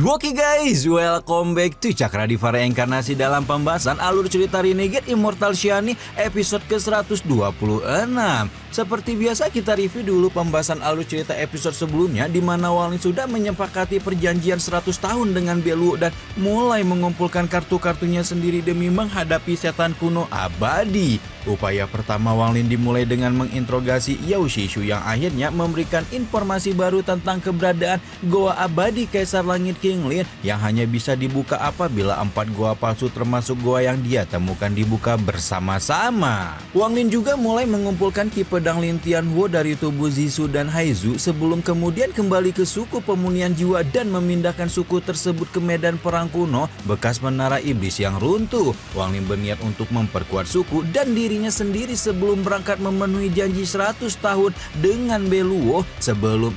Oke guys, welcome back to Cakradivara Reinkarnasi dalam pembahasan alur cerita Renegade Immortal Shani episode ke-126. Seperti biasa kita review dulu pembahasan alur cerita episode sebelumnya di mana Walin sudah menyepakati perjanjian 100 tahun dengan Beluo dan mulai mengumpulkan kartu-kartunya sendiri demi menghadapi setan kuno abadi. Upaya pertama Walin dimulai dengan menginterogasi Yao Shishu yang akhirnya memberikan informasi baru tentang keberadaan Goa Abadi Kaisar Langit King Lin yang hanya bisa dibuka apabila 4 goa palsu termasuk goa yang dia temukan dibuka bersama-sama. Wang Lin juga mulai mengumpulkan ki pedang Lin Tianhuo dari tubuh Zisu dan Haizu sebelum kemudian kembali ke suku pemunihan jiwa dan memindahkan suku tersebut ke medan perang kuno bekas menara iblis yang runtuh. Wang Lin berniat untuk memperkuat suku dan dirinya sendiri sebelum berangkat memenuhi janji 100 tahun dengan Beluo sebelum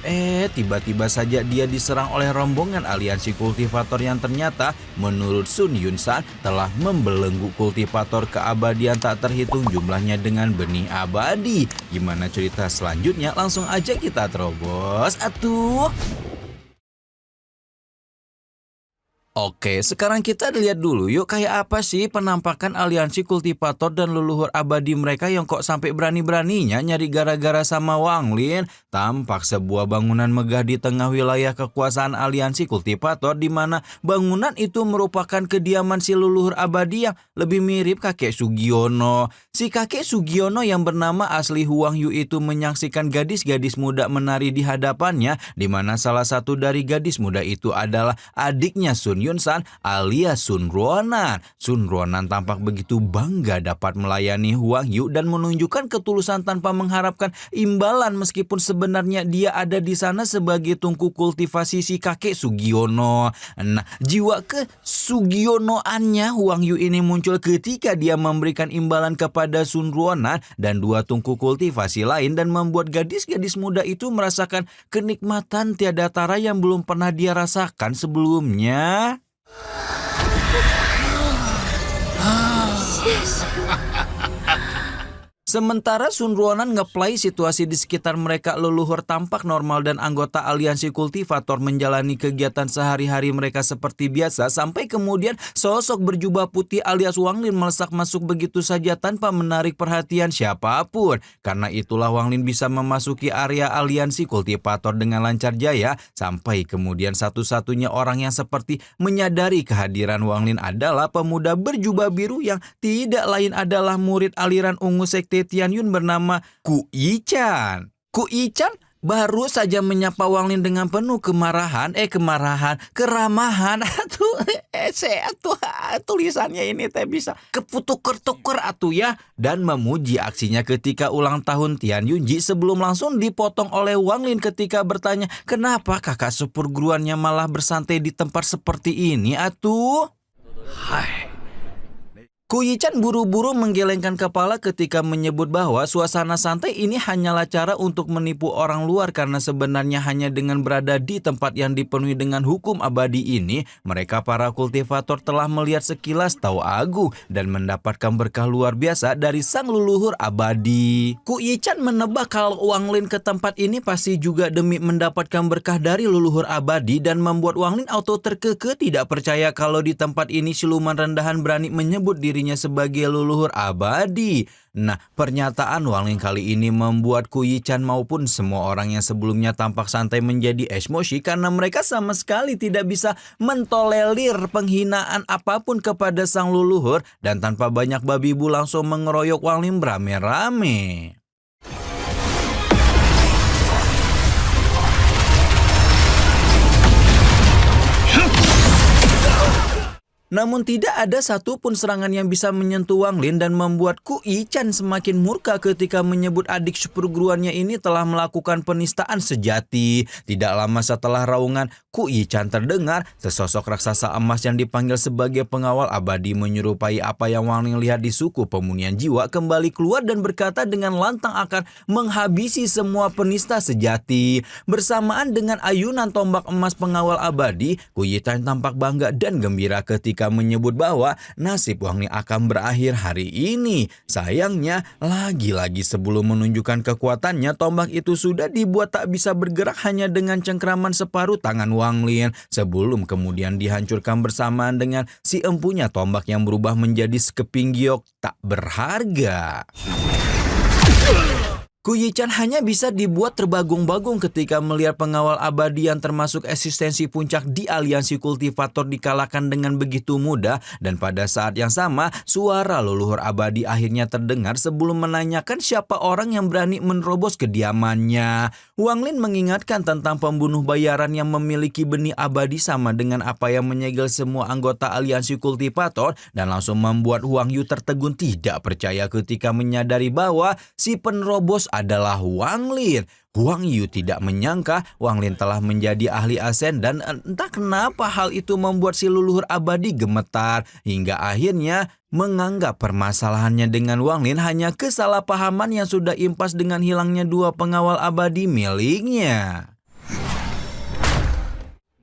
tiba-tiba saja dia diserang oleh rombongan aliansi kultivator yang ternyata menurut Sun Yun-san telah membelenggu kultivator keabadian tak terhitung jumlahnya dengan benih abadi. Gimana cerita selanjutnya? Langsung aja kita terobos atuh. Oke, sekarang kita lihat dulu yuk kayak apa sih penampakan aliansi kultivator dan leluhur abadi mereka yang kok sampai berani-beraninya nyari gara-gara sama Wang Lin. Tampak sebuah bangunan megah di tengah wilayah kekuasaan aliansi kultivator di mana bangunan itu merupakan kediaman si leluhur abadi yang lebih mirip kakek Sugiono. Si kakek Sugiono yang bernama asli Huang Yu itu menyaksikan gadis-gadis muda menari di hadapannya di mana salah satu dari gadis muda itu adalah adiknya Sun Yun-san alias Sun Ruonan. Sun Ruonan tampak begitu bangga dapat melayani Huang Yu dan menunjukkan ketulusan tanpa mengharapkan imbalan meskipun sebenarnya dia ada di sana sebagai tungku kultivasi si kakek Sugiono. Nah, jiwa ke Sugionoannya Huang Yu ini muncul ketika dia memberikan imbalan kepada Sun Ruonan dan 2 tungku kultivasi lain dan membuat gadis-gadis muda itu merasakan kenikmatan tiada tara yang belum pernah dia rasakan sebelumnya. Sementara Sun Ruonan ngeplay situasi di sekitar mereka, leluhur tampak normal dan anggota aliansi kultivator menjalani kegiatan sehari-hari mereka seperti biasa sampai kemudian sosok berjubah putih alias Wang Lin melesak masuk begitu saja tanpa menarik perhatian siapapun. Karena itulah Wang Lin bisa memasuki area aliansi kultivator dengan lancar jaya sampai kemudian satu-satunya orang yang seperti menyadari kehadiran Wang Lin adalah pemuda berjubah biru yang tidak lain adalah murid aliran ungu sekte Tianyun bernama Ku Yichan. Ku Yichan baru saja menyapa Wang Lin dengan penuh keramahan. Tulisannya ini teh bisa keputuker-tuker atuh ya. Dan memuji aksinya ketika ulang tahun Tian Yunji sebelum langsung dipotong oleh Wang Lin ketika bertanya, kenapa kakak seperguruannya malah bersantai di tempat seperti ini atuh? Hai. Ku Yichan buru-buru menggelengkan kepala ketika menyebut bahwa suasana santai ini hanyalah cara untuk menipu orang luar karena sebenarnya hanya dengan berada di tempat yang dipenuhi dengan hukum abadi ini, mereka para kultivator telah melihat sekilas Tao Agung dan mendapatkan berkah luar biasa dari sang leluhur abadi. Ku Yichan menebak kalau Wang Lin ke tempat ini pasti juga demi mendapatkan berkah dari leluhur abadi dan membuat Wang Lin auto terkekeh tidak percaya kalau di tempat ini siluman rendahan berani menyebut dirinya sebagai leluhur abadi. Nah, pernyataan Wang Lin kali ini membuat Ku Yichan maupun semua orang yang sebelumnya tampak santai menjadi emosi karena mereka sama sekali tidak bisa mentolerir penghinaan apapun kepada sang leluhur dan tanpa banyak babi bu langsung mengeroyok Wang Lin berame-rame. Namun tidak ada satupun serangan yang bisa menyentuh Wang Lin dan membuat Ku Yichan semakin murka ketika menyebut adik seperguruannya ini telah melakukan penistaan sejati. Tidak lama setelah raungan Ku Yichan terdengar, sesosok raksasa emas yang dipanggil sebagai pengawal abadi menyerupai apa yang Wang Lin lihat di suku pemunihan jiwa kembali keluar dan berkata dengan lantang akan menghabisi semua penista sejati. Bersamaan dengan ayunan tombak emas pengawal abadi, Ku Yichan tampak bangga dan gembira ketika ketika menyebut bahwa nasib Wang Ling akan berakhir hari ini. Sayangnya, lagi-lagi sebelum menunjukkan kekuatannya, tombak itu sudah dibuat tak bisa bergerak hanya dengan cengkraman separuh tangan Wang Ling, sebelum kemudian dihancurkan bersamaan dengan si empunya tombak yang berubah menjadi sekeping giok tak berharga. Ku Yichan hanya bisa dibuat terbagung-bagung ketika melihat pengawal abadi yang termasuk eksistensi puncak di aliansi kultivator dikalahkan dengan begitu mudah, dan pada saat yang sama suara leluhur abadi akhirnya terdengar sebelum menanyakan siapa orang yang berani menerobos kediamannya. Wang Ling mengingatkan tentang pembunuh bayaran yang memiliki benih abadi sama dengan apa yang menyegel semua anggota aliansi kultivator, dan langsung membuat Huang Yu tertegun tidak percaya ketika menyadari bahwa si penerobos adalah Wang Ling. Huang Yu tidak menyangka Wang Ling telah menjadi ahli Ascend, dan entah kenapa hal itu membuat si leluhur abadi gemetar hingga akhirnya menganggap permasalahannya dengan Wang Ling hanya kesalahpahaman yang sudah impas dengan hilangnya dua pengawal abadi miliknya.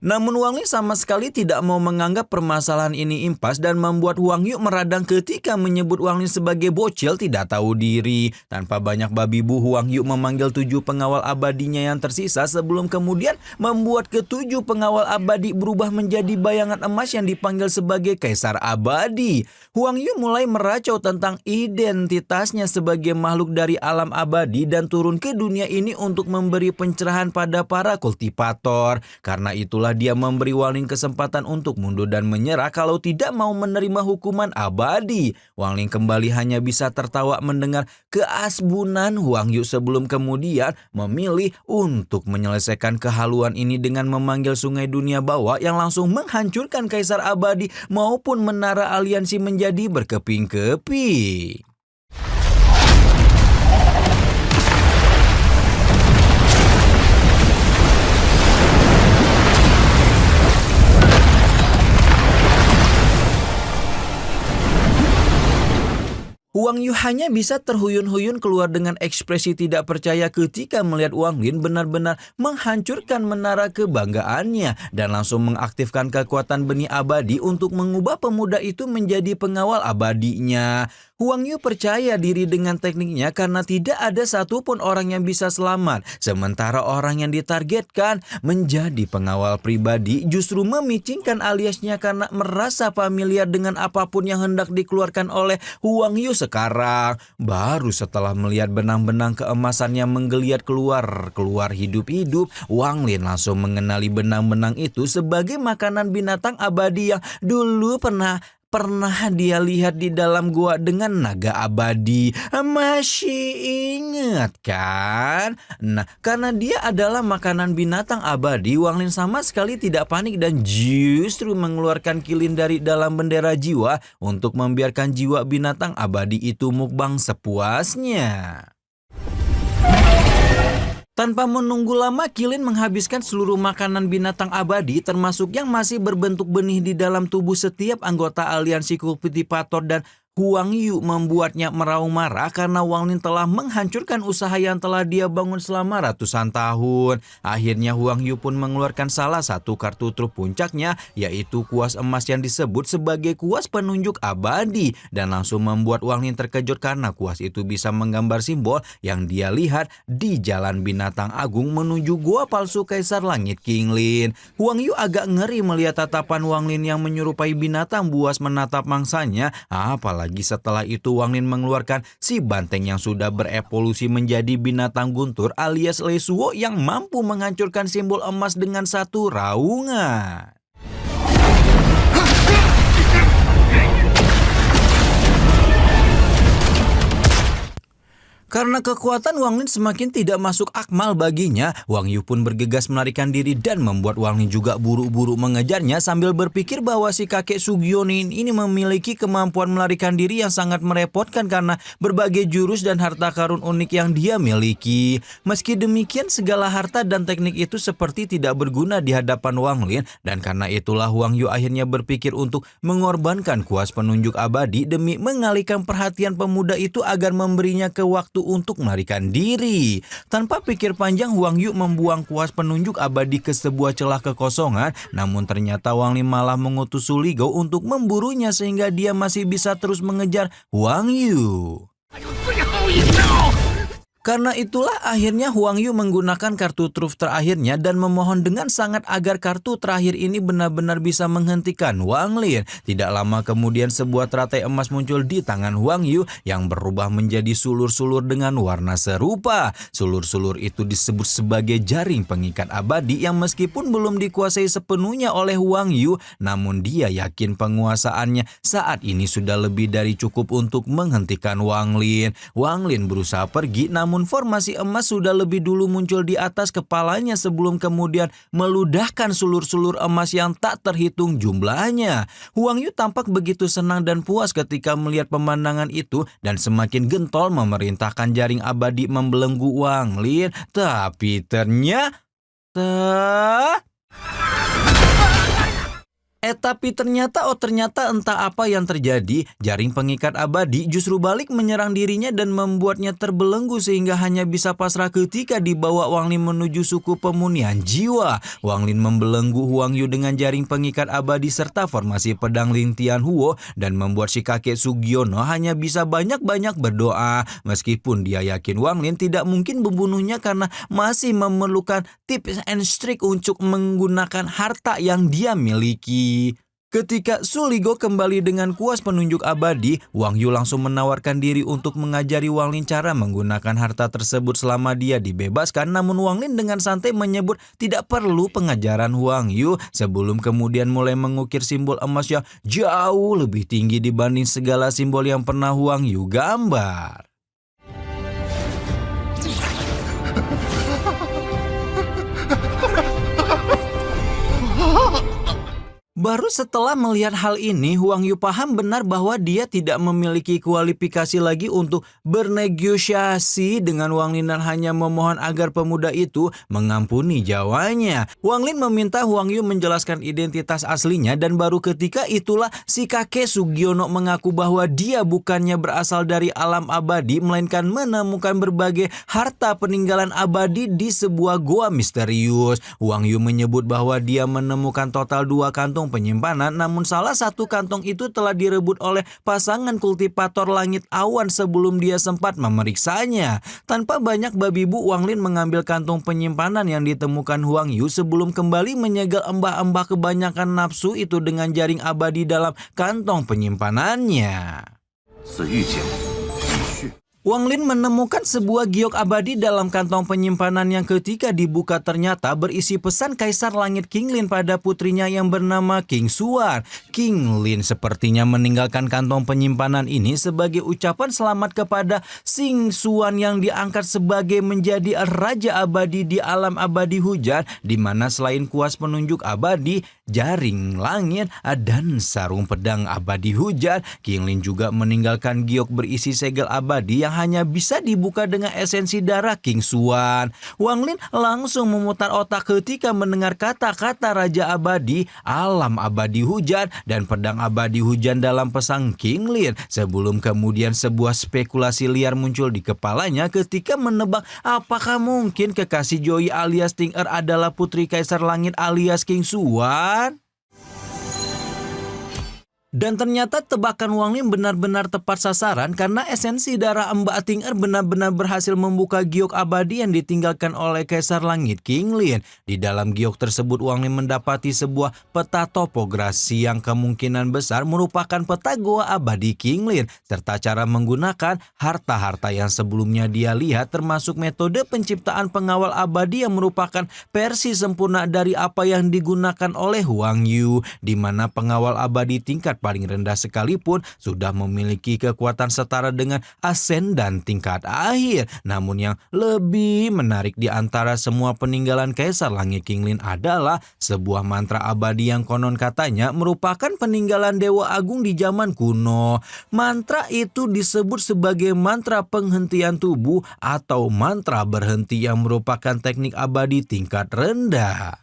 Namun Wang Ling sama sekali tidak mau menganggap permasalahan ini impas dan membuat Huang Yu meradang ketika menyebut Wang Ling sebagai bocil tidak tahu diri. Tanpa banyak babi bu, Huang Yu memanggil 7 pengawal abadinya yang tersisa sebelum kemudian membuat ke-7 pengawal abadi berubah menjadi bayangan emas yang dipanggil sebagai Kaisar Abadi. Huang Yu mulai meracau tentang identitasnya sebagai makhluk dari alam abadi dan turun ke dunia ini untuk memberi pencerahan pada para kultivator. Karena itulah dia memberi Wang Ling kesempatan untuk mundur dan menyerah kalau tidak mau menerima hukuman abadi. Wang Ling kembali hanya bisa tertawa mendengar keasbunan Huang Yu sebelum kemudian memilih untuk menyelesaikan kehaluan ini dengan memanggil sungai dunia bawah yang langsung menghancurkan Kaisar Abadi maupun menara aliansi menjadi berkeping-keping. Huang Yu hanya bisa terhuyun-huyun keluar dengan ekspresi tidak percaya ketika melihat Wang Ling benar-benar menghancurkan menara kebanggaannya dan langsung mengaktifkan kekuatan benih abadi untuk mengubah pemuda itu menjadi pengawal abadinya. Huang Yu percaya diri dengan tekniknya karena tidak ada satupun orang yang bisa selamat. Sementara orang yang ditargetkan menjadi pengawal pribadi justru memicingkan aliasnya karena merasa familiar dengan apapun yang hendak dikeluarkan oleh Huang Yu sekarang. Baru setelah melihat benang-benang keemasan yang menggeliat keluar hidup-hidup, Wang Ling langsung mengenali benang-benang itu sebagai makanan binatang abadi yang dulu pernah dia lihat di dalam gua dengan naga abadi. Masih ingat kan? Nah, karena dia adalah makanan binatang abadi, Wang Ling sama sekali tidak panik dan justru mengeluarkan kilin dari dalam bendera jiwa untuk membiarkan jiwa binatang abadi itu mukbang sepuasnya. Tanpa menunggu lama, kilin menghabiskan seluruh makanan binatang abadi termasuk yang masih berbentuk benih di dalam tubuh setiap anggota aliansi kultivator, dan Huang Yu membuatnya meraung marah karena Wang Ling telah menghancurkan usaha yang telah dia bangun selama ratusan tahun. Akhirnya Huang Yu pun mengeluarkan salah satu kartu truf puncaknya, yaitu kuas emas yang disebut sebagai kuas penunjuk abadi, dan langsung membuat Wang Ling terkejut karena kuas itu bisa menggambar simbol yang dia lihat di Jalan Binatang Agung menuju gua palsu Kaisar Langit King Lin. Huang Yu agak ngeri melihat tatapan Wang Ling yang menyerupai binatang buas menatap mangsanya, apalagi setelah itu Wang Ling mengeluarkan si banteng yang sudah berevolusi menjadi binatang guntur alias Lesuo yang mampu menghancurkan simbol emas dengan satu raungan. Karena kekuatan Wang Ling semakin tidak masuk akmal baginya, Wang Yu pun bergegas melarikan diri dan membuat Wang Ling juga buru-buru mengejarnya sambil berpikir bahwa si kakek Sugionin ini memiliki kemampuan melarikan diri yang sangat merepotkan karena berbagai jurus dan harta karun unik yang dia miliki. Meski demikian, segala harta dan teknik itu seperti tidak berguna di hadapan Wang Ling, dan karena itulah Wang Yu akhirnya berpikir untuk mengorbankan kuas penunjuk abadi demi mengalihkan perhatian pemuda itu agar memberinya ke waktu itu untuk melarikan diri. Tanpa pikir panjang, Huang Yu membuang kuas penunjuk abadi ke sebuah celah kekosongan, namun ternyata Wang Lin malah mengutus Su Ligou untuk memburunya sehingga dia masih bisa terus mengejar Huang Yu. Karena itulah akhirnya Huang Yu menggunakan kartu truf terakhirnya dan memohon dengan sangat agar kartu terakhir ini benar-benar bisa menghentikan Wang Lin. Tidak lama kemudian sebuah teratai emas muncul di tangan Huang Yu yang berubah menjadi sulur-sulur dengan warna serupa. Sulur-sulur itu disebut sebagai jaring pengikat abadi yang meskipun belum dikuasai sepenuhnya oleh Huang Yu, namun dia yakin penguasaannya saat ini sudah lebih dari cukup untuk menghentikan Wang Lin. Wang Lin berusaha pergi, namun formasi emas sudah lebih dulu muncul di atas kepalanya sebelum kemudian meludahkan sulur-sulur emas yang tak terhitung jumlahnya. Huang Yu tampak begitu senang dan puas ketika melihat pemandangan itu dan semakin gentol memerintahkan jaring abadi membelenggu Wang Lin. Tapi ternyata entah apa yang terjadi, jaring pengikat abadi justru balik menyerang dirinya dan membuatnya terbelenggu sehingga hanya bisa pasrah ketika dibawa Wang Lin menuju suku pemunihan jiwa. Wang Lin membelenggu Huang Yu dengan jaring pengikat abadi serta formasi pedang Lin Tian Huo dan membuat si kakek Sugiono hanya bisa banyak-banyak berdoa. Meskipun dia yakin Wang Lin tidak mungkin membunuhnya karena masih memerlukan tips and trik untuk menggunakan harta yang dia miliki. Ketika Su Ligou kembali dengan kuas penunjuk abadi, Wang Yu langsung menawarkan diri untuk mengajari Wang Lin cara menggunakan harta tersebut selama dia dibebaskan. Namun Wang Lin dengan santai menyebut tidak perlu pengajaran Huang Yu sebelum kemudian mulai mengukir simbol emas yang jauh lebih tinggi dibanding segala simbol yang pernah Huang Yu gambar. Baru setelah melihat hal ini, Huang Yu paham benar bahwa dia tidak memiliki kualifikasi lagi untuk bernegosiasi dengan Wang Lin dan hanya memohon agar pemuda itu mengampuni jawanya. Wang Lin meminta Huang Yu menjelaskan identitas aslinya dan baru ketika itulah si kakek Sugiono mengaku bahwa dia bukannya berasal dari alam abadi melainkan menemukan berbagai harta peninggalan abadi di sebuah goa misterius. Huang Yu menyebut bahwa dia menemukan total 2 kantong penyimpanan, namun salah satu kantong itu telah direbut oleh pasangan kultivator langit awan sebelum dia sempat memeriksanya. Tanpa banyak babi bu, Wang Lin mengambil kantong penyimpanan yang ditemukan Huang Yu sebelum kembali menyegel embah-embah kebanyakan nafsu itu dengan jaring abadi dalam kantong penyimpanannya. Wang Lin menemukan sebuah giok abadi dalam kantong penyimpanan yang ketika dibuka ternyata berisi pesan Kaisar Langit King Lin pada putrinya yang bernama King Xuan. King Lin sepertinya meninggalkan kantong penyimpanan ini sebagai ucapan selamat kepada Xing Xuan yang diangkat sebagai menjadi raja abadi di alam abadi hujan, di mana selain kuas penunjuk abadi, jaring langit, dan sarung pedang abadi hujan, King Lin juga meninggalkan giok berisi segel abadi yang hanya bisa dibuka dengan esensi darah King Xuan. Wang Lin langsung memutar otak ketika mendengar kata-kata Raja Abadi, alam abadi hujan, dan pedang abadi hujan dalam pesan King Lin. Sebelum kemudian sebuah spekulasi liar muncul di kepalanya ketika menebak apakah mungkin kekasih Joey alias Ting Er adalah putri Kaisar Langit alias King Xuan. Dan ternyata tebakan Wang Lin benar-benar tepat sasaran karena esensi darah Mbak Ting Er benar-benar berhasil membuka giok abadi yang ditinggalkan oleh Kaisar Langit King Lin. Di dalam giok tersebut Wang Lin mendapati sebuah peta topografi yang kemungkinan besar merupakan peta goa abadi King Lin serta cara menggunakan harta-harta yang sebelumnya dia lihat termasuk metode penciptaan pengawal abadi yang merupakan versi sempurna dari apa yang digunakan oleh Huang Yu, di mana pengawal abadi tingkat paling rendah sekalipun sudah memiliki kekuatan setara dengan Asen dan tingkat akhir. Namun yang lebih menarik di antara semua peninggalan Kaisar Langit King Lin adalah sebuah mantra abadi yang konon katanya merupakan peninggalan Dewa Agung di zaman kuno. Mantra itu disebut sebagai mantra penghentian tubuh atau mantra berhenti yang merupakan teknik abadi tingkat rendah.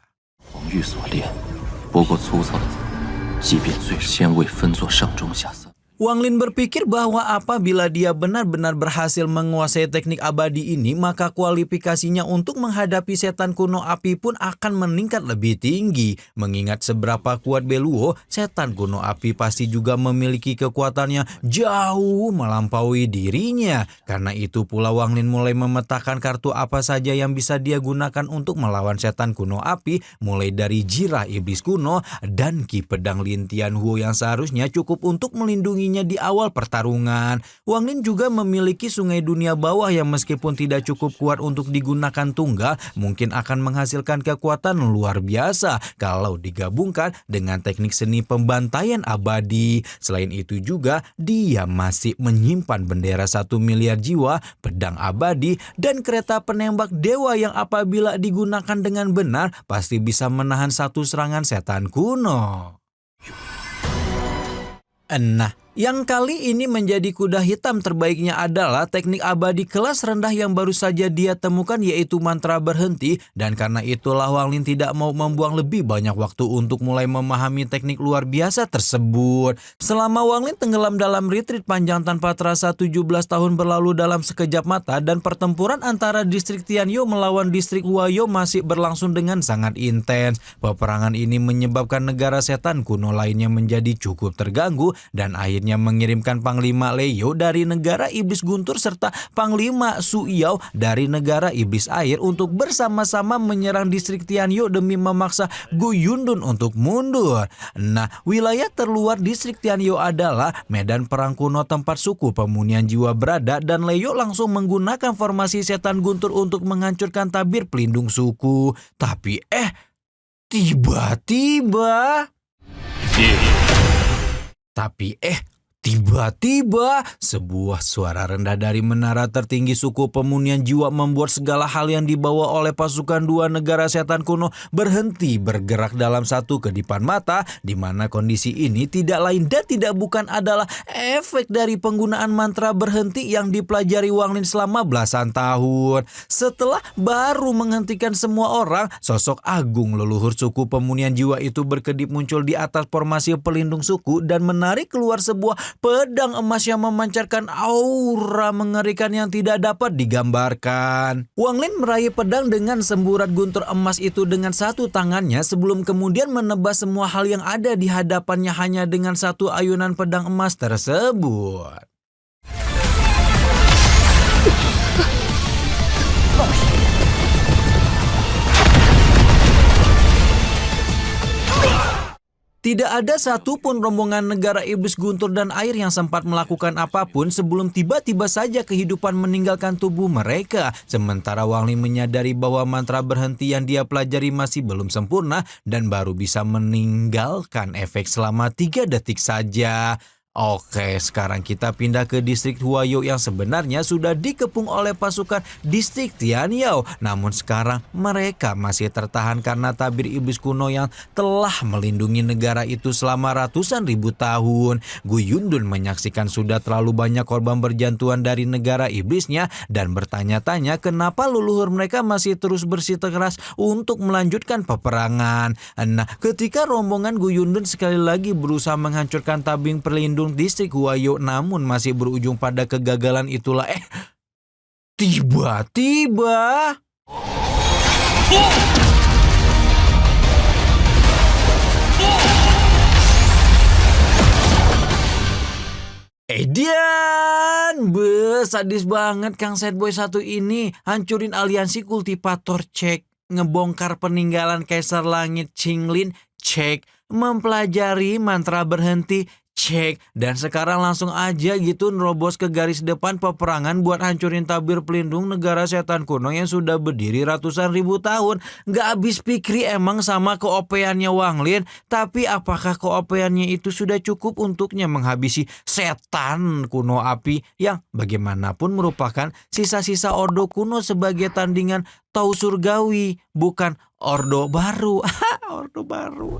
即便最先为分作上中下三。Wang Lin berpikir bahwa apabila dia benar-benar berhasil menguasai teknik abadi ini, maka kualifikasinya untuk menghadapi setan kuno api pun akan meningkat lebih tinggi. Mengingat seberapa kuat Beluo, setan kuno api pasti juga memiliki kekuatannya jauh melampaui dirinya. Karena itu pula Wang Lin mulai memetakan kartu apa saja yang bisa dia gunakan untuk melawan setan kuno api, mulai dari jirah iblis kuno dan ki pedang Lin Tianhuo yang seharusnya cukup untuk melindungi di awal pertarungan. Wang Lin juga memiliki sungai dunia bawah yang meskipun tidak cukup kuat untuk digunakan tunggal, mungkin akan menghasilkan kekuatan luar biasa kalau digabungkan dengan teknik seni pembantaian abadi. Selain itu juga, dia masih menyimpan bendera 1 miliar jiwa, pedang abadi, dan kereta penembak dewa yang apabila digunakan dengan benar, pasti bisa menahan satu serangan setan kuno. Nah, yang kali ini menjadi kuda hitam terbaiknya adalah teknik abadi kelas rendah yang baru saja dia temukan, yaitu mantra berhenti. Dan karena itulah Wang Lin tidak mau membuang lebih banyak waktu untuk mulai memahami teknik luar biasa tersebut. Selama Wang Lin tenggelam dalam retreat panjang tanpa terasa 17 tahun berlalu dalam sekejap mata, dan pertempuran antara distrik Tianyou melawan distrik Huayo masih berlangsung dengan sangat intens. Peperangan ini menyebabkan negara setan kuno lainnya menjadi cukup terganggu, dan akhirnya mengirimkan Panglima Leio dari negara Iblis Guntur serta Panglima Su Yao dari negara Iblis Air untuk bersama-sama menyerang distrik Tianyou demi memaksa Gu Yundun untuk mundur. Nah, wilayah terluar distrik Tianyou adalah medan perang kuno tempat suku pemunian jiwa berada, dan Leio langsung menggunakan formasi setan guntur untuk menghancurkan tabir pelindung suku. Tapi tiba-tiba sebuah suara rendah dari menara tertinggi suku pemunian jiwa membuat segala hal yang dibawa oleh pasukan dua negara setan kuno berhenti bergerak dalam satu kedipan mata, di mana kondisi ini tidak lain dan tidak bukan adalah efek dari penggunaan mantra berhenti yang dipelajari Wang Lin selama belasan tahun. Setelah baru menghentikan semua orang, sosok agung leluhur suku pemunian jiwa itu berkedip muncul di atas formasi pelindung suku dan menarik keluar sebuah pedang emas yang memancarkan aura mengerikan yang tidak dapat digambarkan. Wang Lin meraih pedang dengan semburat guntur emas itu dengan satu tangannya sebelum kemudian menebas semua hal yang ada di hadapannya hanya dengan satu ayunan pedang emas tersebut. Tidak ada satupun rombongan negara Iblis Guntur dan Air yang sempat melakukan apapun sebelum tiba-tiba saja kehidupan meninggalkan tubuh mereka. Sementara Wang Lin menyadari bahwa mantra berhenti yang dia pelajari masih belum sempurna dan baru bisa meninggalkan efek selama 3 detik saja. Oke, sekarang kita pindah ke distrik Huayo yang sebenarnya sudah dikepung oleh pasukan distrik Tianyou. Namun sekarang mereka masih tertahan karena tabir iblis kuno yang telah melindungi negara itu selama ratusan ribu tahun. Gu Yundun menyaksikan sudah terlalu banyak korban berjantuan dari negara iblisnya dan bertanya-tanya kenapa leluhur mereka masih terus bersikeras untuk melanjutkan peperangan. Nah, ketika rombongan Gu Yundun sekali lagi berusaha menghancurkan tabing pelindung distrik Huayo namun masih berujung pada kegagalan itulah tiba-tiba sadis banget Kang Sad Boy satu ini. Hancurin aliansi kultivator, cek. Ngebongkar peninggalan Kaisar Langit Qinglin, cek. Mempelajari mantra berhenti, cek. Dan sekarang langsung aja gitu nerobos ke garis depan peperangan buat hancurin tabir pelindung negara setan kuno yang sudah berdiri ratusan ribu tahun. Gak habis pikir emang sama keopeannya Wang Lin. Tapi apakah keopeannya itu sudah cukup untuknya menghabisi setan kuno api yang bagaimanapun merupakan sisa-sisa ordo kuno sebagai tandingan Tau Surgawi, bukan ordo baru. Ordo baru.